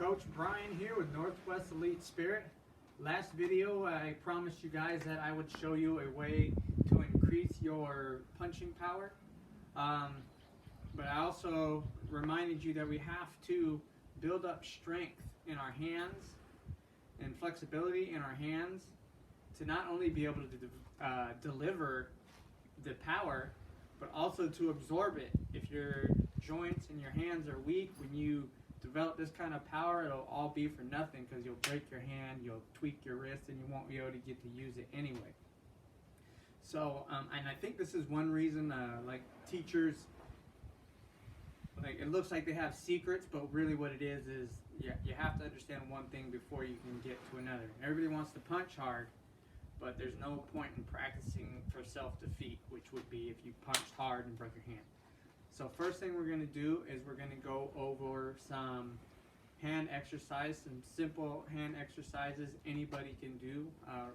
Coach Brian here with Northwest Elite Spirit. Last video I promised you guys that I would show you a way to increase your punching power. But I also reminded you that we have to build up strength in our hands and flexibility in our hands to not only be able to deliver the power, but also to absorb it. If your joints and your hands are weak, when you develop this kind of power, it'll all be for nothing because you'll break your hand, you'll tweak your wrist, and you won't be able to get to use it anyway. So, and I think this is one reason, like teachers, like it looks like they have secrets, but really what it is you have to understand one thing before you can get to another. Everybody wants to punch hard, but there's no point in practicing for self-defeat, which would be if you punched hard and broke your hand. So first thing we're going to do is we're going to go over some hand exercise, some simple hand exercises anybody can do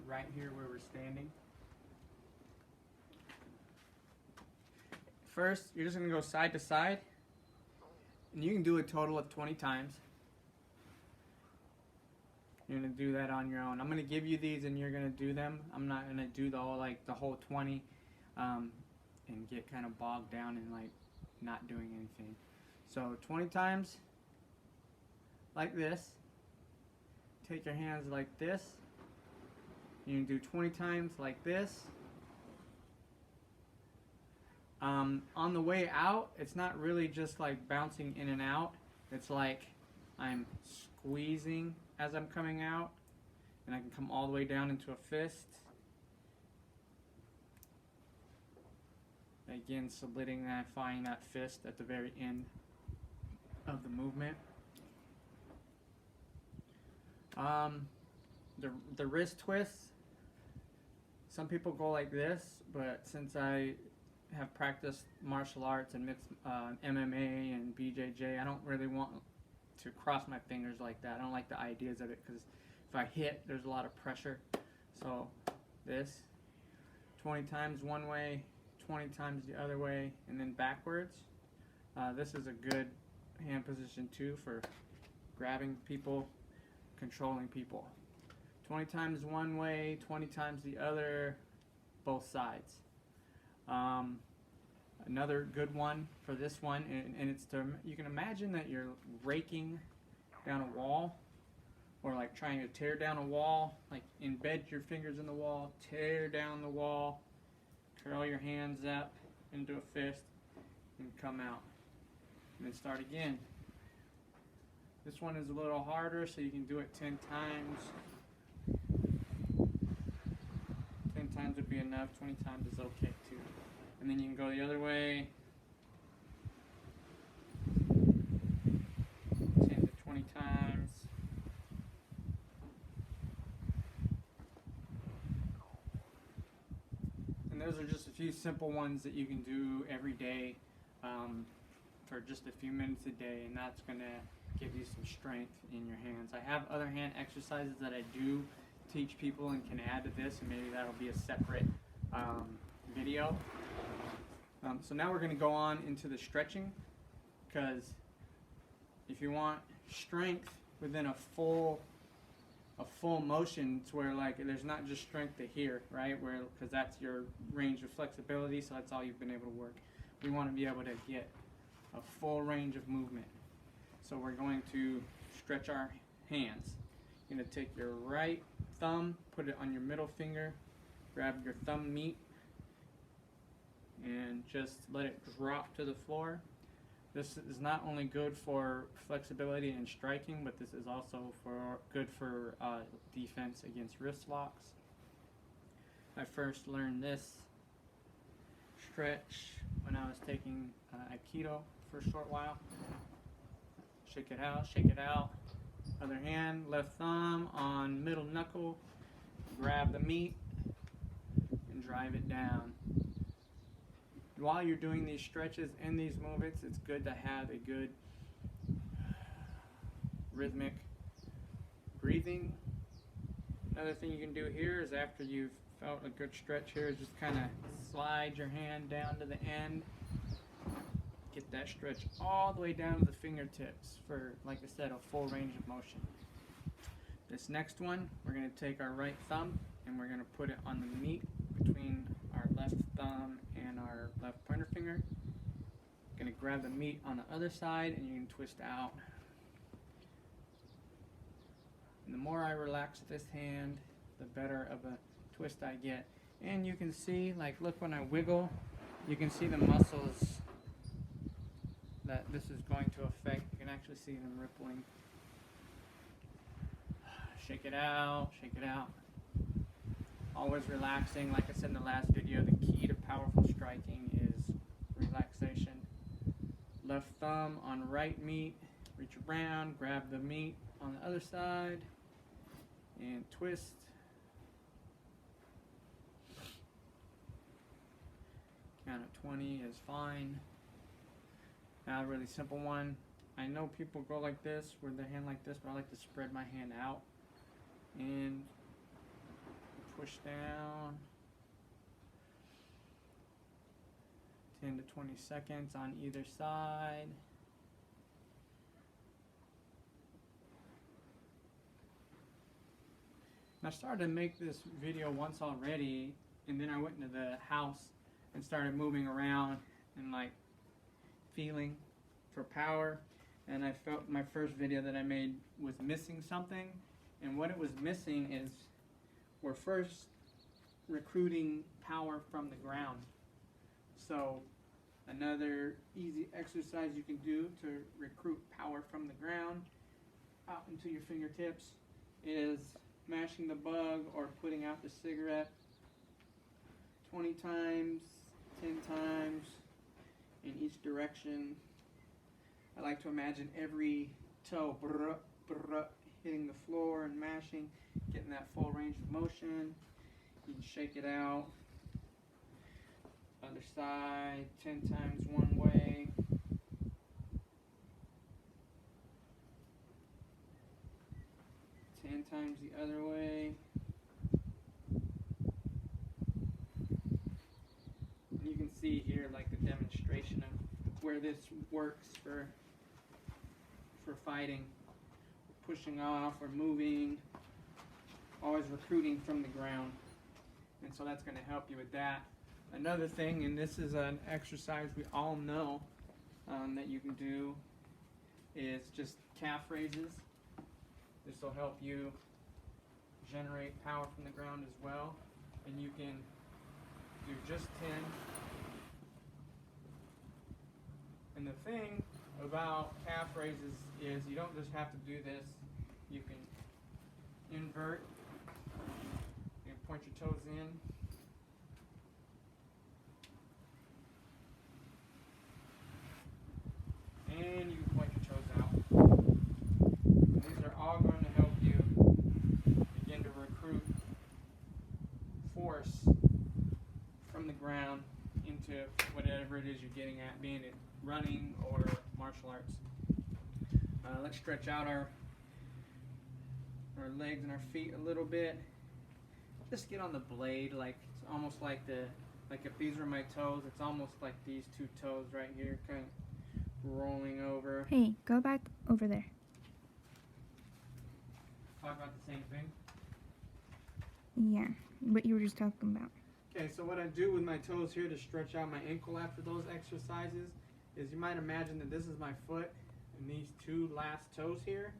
right here where we're standing. First, you're just going to go side to side, and you can do a total of 20 times. You're going to do that on your own. I'm going to give you these and you're going to do them. I'm not going to do the whole 20 and get kind of bogged down in like not doing anything. So 20 times like this. Take your hands like this. You can do 20 times like this. On the way out, it's not really just like bouncing in and out. It's like I'm squeezing as I'm coming out, and I can come all the way down into a fist. Again, solidifying that fist at the very end of the movement. The wrist twists, some people go like this, but since I have practiced martial arts and mixed MMA and BJJ, I don't really want to cross my fingers like that. I don't like the ideas of it because if I hit, there's a lot of pressure. So this, 20 times one way, 20 times the other way, and then backwards. This is a good hand position too for grabbing people, controlling people. 20 times one way, 20 times the other, both sides. Another good one for this one, and it's to, you can imagine that you're raking down a wall, or like trying to tear down a wall, like embed your fingers in the wall, tear down the wall, curl your hands up into a fist, and come out. And then start again. This one is a little harder, so you can do it 10 times. 10 times would be enough, 20 times is okay too. And then you can go the other way, 10 to 20 times. And those are just a few simple ones that you can do every day for just a few minutes a day, and that's going to give you some strength in your hands. I have other hand exercises that I do teach people and can add to this, and maybe that'll be a separate video. So now we're going to go on into the stretching, because if you want strength within a full motion, it's where like there's not just strength to here, right? Where, because that's your range of flexibility, so that's all you've been able to work. We want to be able to get a full range of movement. So we're going to stretch our hands. You're going to take your right thumb, put it on your middle finger, grab your thumb meat, and just let it drop to the floor. This is not only good for flexibility and striking, but this is also good for defense against wrist locks. I first learned this stretch when I was taking Aikido for a short while. Shake it out, shake it out. Other hand, left thumb on middle knuckle, grab the meat and drive it down. While you're doing these stretches and these movements, it's good to have a good rhythmic breathing. Another thing you can do here is after you've felt a good stretch here is just kind of slide your hand down to the end, Get that stretch all the way down to the fingertips for, like I said, a full range of motion. This next one, we're going to take our right thumb and we're going to put it on the meat between our left thumb and our left pointer finger. Going to grab the meat on the other side and you can twist out. And the more I relax this hand, the better of a twist I get. And you can see, like, look, when I wiggle, you can see the muscles that this is going to affect. You can actually see them rippling. Shake it out, shake it out. Always relaxing. Like I said in the last video, the key to powerful striking is relaxation. Left thumb on right meat, reach around, grab the meat on the other side, and twist. Count of 20 is fine. Now a really simple one. I know people go like this, with their hand like this, but I like to spread my hand out and push down. 10 to 20 seconds on either side. And I started to make this video once already, and then I went into the house and started moving around and like feeling for power, and I felt my first video that I made was missing something, and what it was missing is we're first recruiting power from the ground. So another easy exercise you can do to recruit power from the ground out into your fingertips is mashing the bug or putting out the cigarette 20 times, 10 times in each direction. I like to imagine every toe hitting the floor and mashing, getting that full range of motion. You can shake it out. Other side, 10 times one way. Times the other way. And you can see here like the demonstration of where this works for fighting. Pushing off or moving, always recruiting from the ground. And so that's going to help you with that. Another thing, and this is an exercise we all know that you can do, is just calf raises. This will help you generate power from the ground as well. And you can do just 10. And the thing about calf raises is you don't just have to do this. You can invert. You can point your toes in. And you can point your toes out. And these are all going to help you begin to recruit force from the ground into whatever it is you're getting at, being it running or martial arts. Let's stretch out our legs and our feet a little bit. Just get on the blade, like it's almost like if these were my toes, it's almost like these two toes right here, kind of rolling over. Hey, go back over there. Talk about the same thing? Yeah, what you were just talking about. Okay, so what I do with my toes here to stretch out my ankle after those exercises is you might imagine that this is my foot and these two last toes here.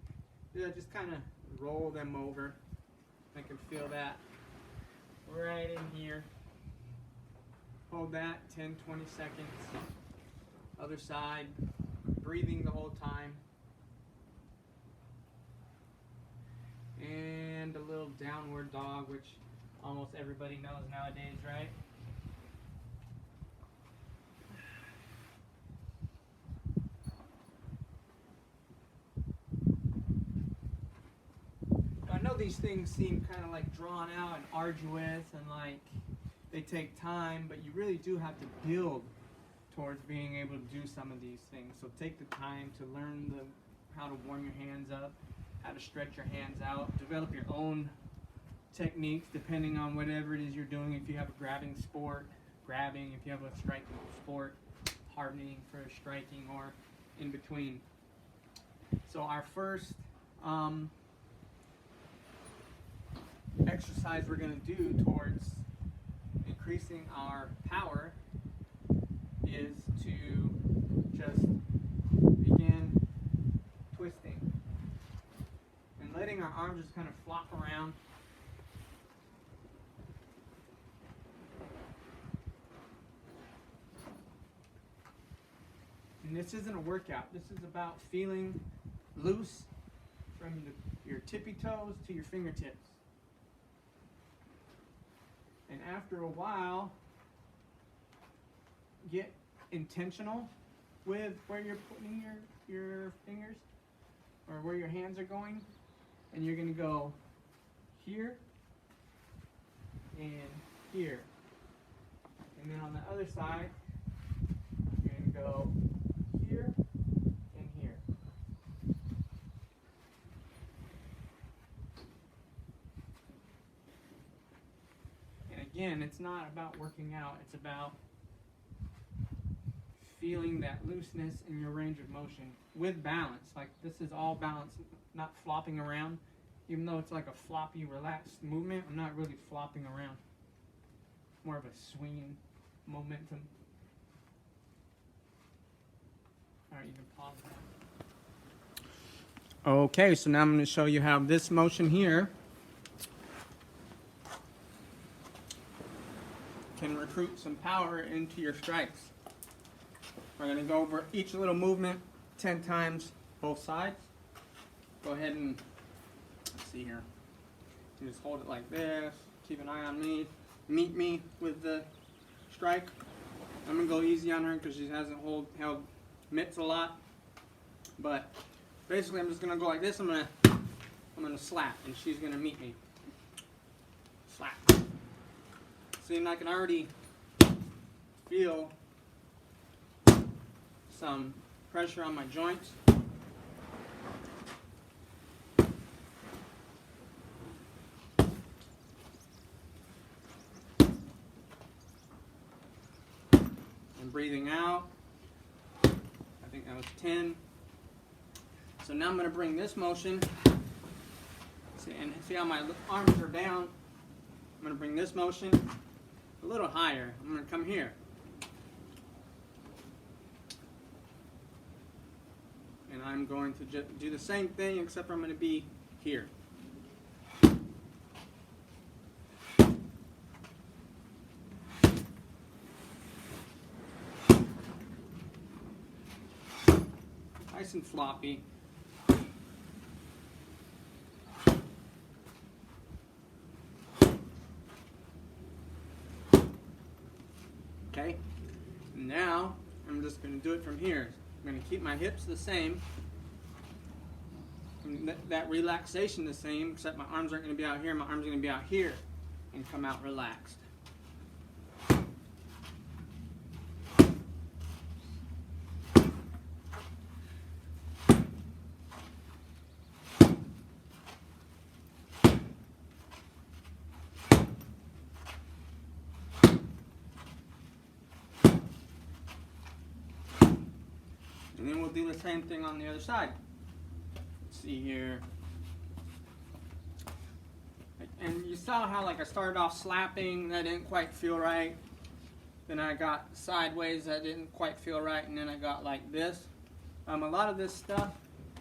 I just kind of roll them over. I can feel that right in here. Hold that 10, 20 seconds. Other side, breathing the whole time. And a little downward dog, which almost everybody knows nowadays, right? I know these things seem kind of like drawn out and arduous and like they take time, but you really do have to build towards being able to do some of these things. So take the time to learn how to warm your hands up, how to stretch your hands out, develop your own techniques depending on whatever it is you're doing. If you have a grabbing sport, grabbing. If you have a striking sport, hardening for striking or in between. So our first exercise we're going to do towards increasing our power is to just begin twisting and letting our arms just kind of flop around. And this isn't a workout. This is about feeling loose from your tippy toes to your fingertips. And after a while, get intentional with where you're putting your fingers or where your hands are going. And you're going to go here and here. And then on the other side, you're going to go here and here. And again, it's not about working out, it's about feeling that looseness in your range of motion with balance. Like this is all balance, not flopping around. Even though it's like a floppy, relaxed movement, I'm not really flopping around. More of a swinging momentum. Alright, you can pause that. Okay, so now I'm going to show you how this motion here can recruit some power into your strikes. We're going to go over each little movement 10 times, both sides. Go ahead and, let's see here. You just hold it like this. Keep an eye on me. Meet me with the strike. I'm going to go easy on her because she hasn't held mitts a lot. But basically I'm just going to go like this. I'm going to slap and she's going to meet me. Slap. See, and I can already feel some pressure on my joints. And breathing out. I think that was 10. So now I'm going to bring this motion. See how my arms are down? I'm going to bring this motion a little higher. I'm going to come here. And I'm going to just do the same thing, except I'm going to be here. Nice and floppy. Okay, now I'm just going to do it from here. I'm going to keep my hips the same, and that relaxation the same, except my arms aren't going to be out here, my arms are going to be out here, and come out relaxed. And then we'll do the same thing on the other side. Let's see here. And you saw how like I started off slapping, that didn't quite feel right. Then I got sideways, that didn't quite feel right. And then I got like this. A lot of this stuff,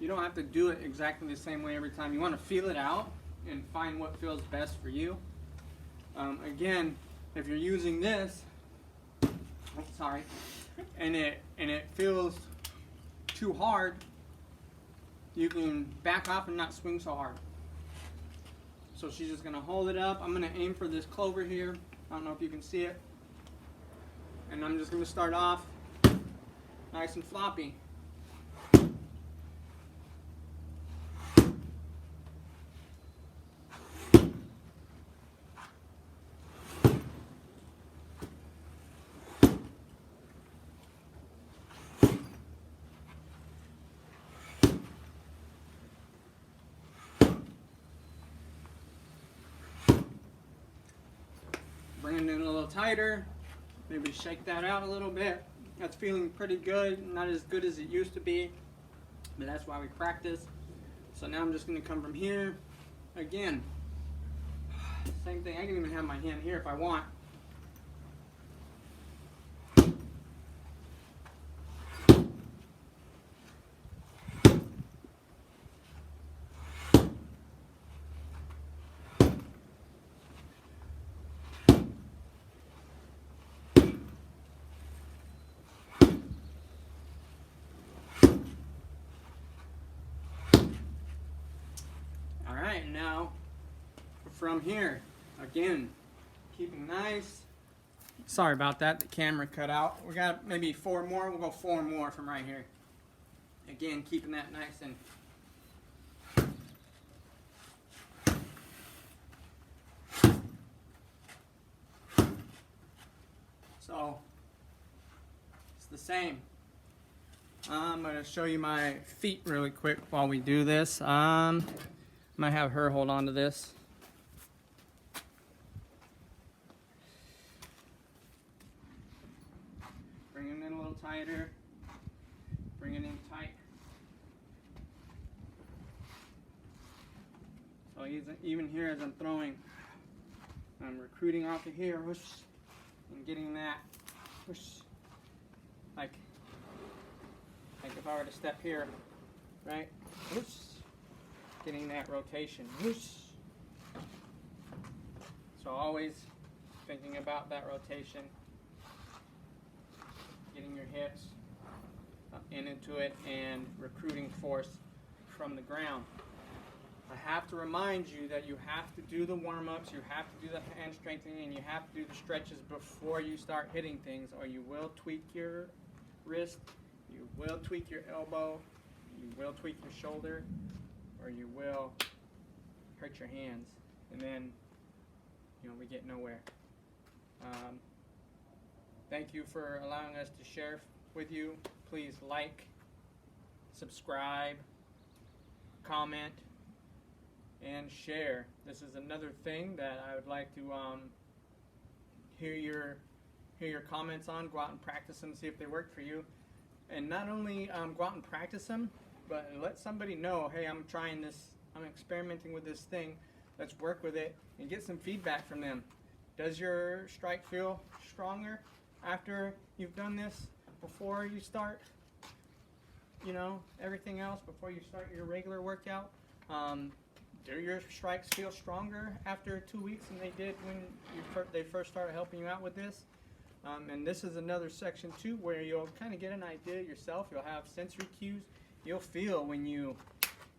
you don't have to do it exactly the same way every time. You want to feel it out and find what feels best for you. Again, if you're using this, and it feels too hard, you can back off and not swing so hard. So she's just gonna hold it up. I'm gonna aim for this clover here. I don't know if you can see it. And I'm just gonna start off nice and floppy. Bring it in a little tighter. Maybe shake that out a little bit. That's feeling pretty good. Not as good as it used to be, but that's why we practice. So now I'm just going to come from here. Again, same thing. I can even have my hand here if I want. Alright, now from here, again, keeping nice. Sorry about that, the camera cut out. We got maybe 4 more. We'll go 4 more from right here. Again, keeping that nice and so it's the same. I'm going to show you my feet really quick while we do this. Might have her hold on to this. Bring it in a little tighter. Bring it in tight. So even here as I'm throwing, I'm recruiting off of here, whoosh, and getting that, whoosh, like if I were to step here, right, whoosh, getting that rotation, whoosh. So always thinking about that rotation, getting your hips up into it, and recruiting force from the ground. I have to remind you that you have to do the warm-ups, you have to do the hand strengthening, and you have to do the stretches before you start hitting things, or you will tweak your wrist, you will tweak your elbow, you will tweak your shoulder, or you will hurt your hands, and then we get nowhere. Thank you for allowing us to share with you. Please like, subscribe, comment, and share. This is another thing that I would like to hear your comments on. Go out and practice them, see if they work for you. And not only go out and practice them, but let somebody know, hey, I'm trying this, I'm experimenting with this thing, let's work with it, and get some feedback from them. Does your strike feel stronger after you've done this, before you start, everything else, before you start your regular workout? Do your strikes feel stronger after 2 weeks than they did when they first started helping you out with this? And this is another section too, where you'll kind of get an idea yourself. You'll have sensory cues. You'll feel when you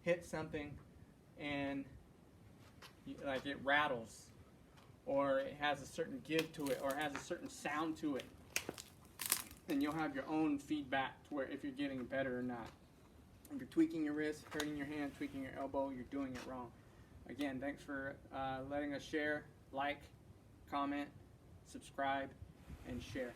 hit something and like it rattles, or it has a certain give to it, or has a certain sound to it. And you'll have your own feedback to where if you're getting better or not. If you're tweaking your wrist, hurting your hand, tweaking your elbow, you're doing it wrong. Again, thanks for letting us share. Like, comment, subscribe, and share.